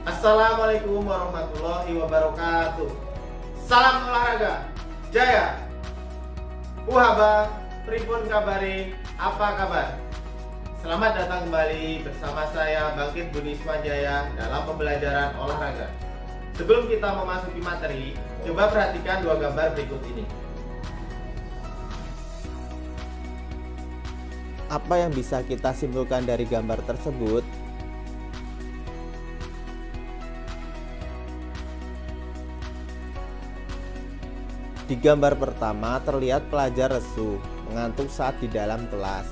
Assalamualaikum warahmatullahi wabarakatuh. Salam olahraga Jaya. Uhaba, pripun kabari, apa kabar? Selamat datang kembali bersama saya Bangkit Budi Swanjaya dalam pembelajaran olahraga. Sebelum kita memasuki materi, coba perhatikan dua gambar berikut ini. Apa yang bisa kita simpulkan dari gambar tersebut? Di gambar pertama terlihat pelajar lesu, mengantuk saat di dalam kelas.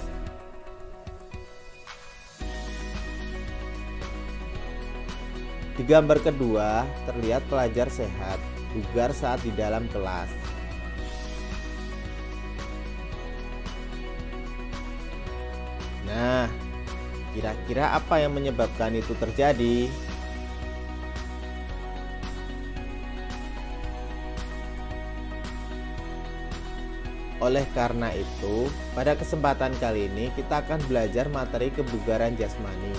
Di gambar kedua terlihat pelajar sehat, bugar saat di dalam kelas. Nah, kira-kira apa yang menyebabkan itu terjadi? Oleh karena itu, pada kesempatan kali ini kita akan belajar materi kebugaran jasmani.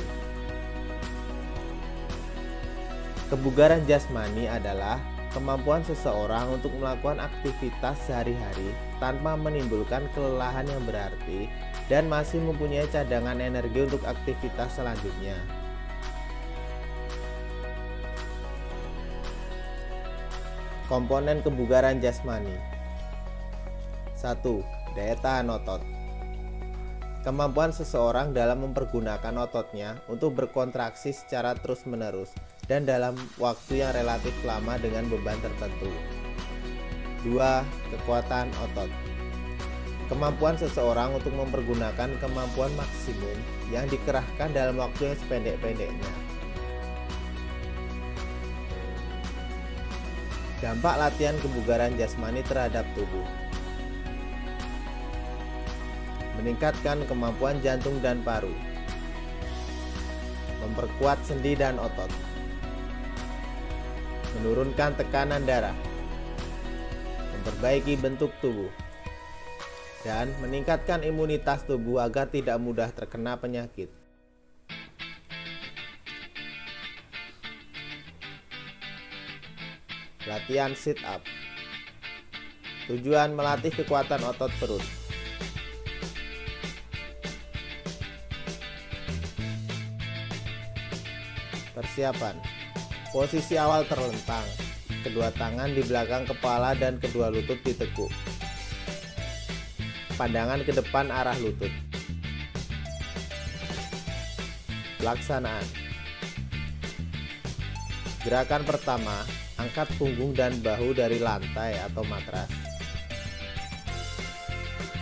Kebugaran jasmani adalah kemampuan seseorang untuk melakukan aktivitas sehari-hari tanpa menimbulkan kelelahan yang berarti dan masih mempunyai cadangan energi untuk aktivitas selanjutnya. Komponen kebugaran jasmani. 1. Daya tahan otot. Kemampuan seseorang dalam mempergunakan ototnya untuk berkontraksi secara terus-menerus dan dalam waktu yang relatif lama dengan beban tertentu. 2. Kekuatan otot. Kemampuan seseorang untuk mempergunakan kemampuan maksimum yang dikerahkan dalam waktu yang sependek-pendeknya. Dampak latihan kebugaran jasmani terhadap tubuh. Meningkatkan kemampuan jantung dan paru, memperkuat sendi dan otot, menurunkan tekanan darah, memperbaiki bentuk tubuh, dan meningkatkan imunitas tubuh agar tidak mudah terkena penyakit. Latihan sit up. Tujuan melatih kekuatan otot perut. Persiapan. Posisi awal terlentang, kedua tangan di belakang kepala dan kedua lutut ditekuk. Pandangan ke depan arah lutut. Pelaksanaan. Gerakan pertama, angkat punggung dan bahu dari lantai atau matras.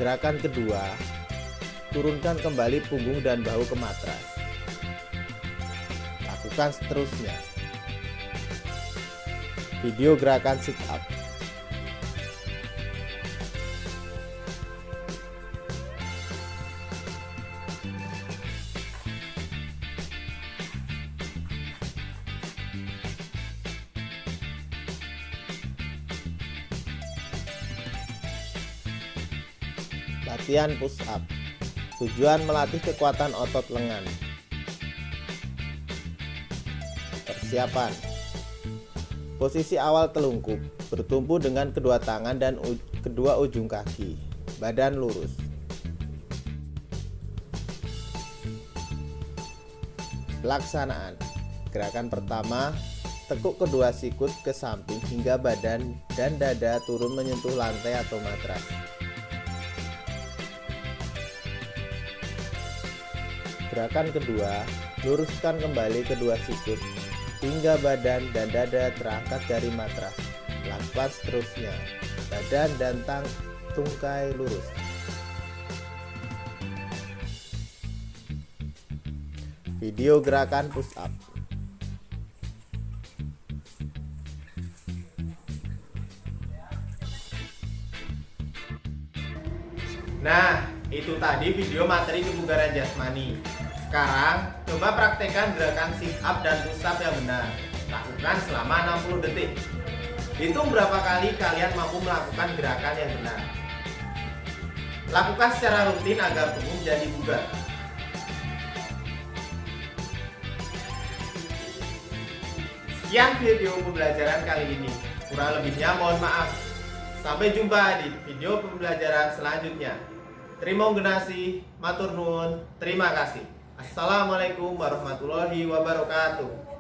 Gerakan kedua, turunkan kembali punggung dan bahu ke matras. Lakukan seterusnya. Video gerakan sit up. Latihan push up. Tujuan melatih kekuatan otot lengan. Persiapan. Posisi awal telungkup, bertumpu dengan kedua tangan dan kedua ujung kaki, badan lurus. Pelaksanaan. Gerakan pertama, tekuk kedua sikut ke samping hingga badan dan dada turun menyentuh lantai atau matras. Gerakan kedua, luruskan kembali kedua sikut hingga badan dan dada terangkat dari matras. Lakukan seterusnya. Badan dan tungkai lurus. Video gerakan push up. Nah, itu tadi video materi kebugaran jasmani. Sekarang, coba praktekkan gerakan sit up dan push up yang benar. Lakukan selama 60 detik. Hitung berapa kali kalian mampu melakukan gerakan yang benar. Lakukan secara rutin agar tubuh menjadi bugar. Sekian video pembelajaran kali ini. Kurang lebihnya mohon maaf. Sampai jumpa di video pembelajaran selanjutnya. Terima kasih, matur nuwun, terima kasih. Assalamualaikum warahmatullahi wabarakatuh.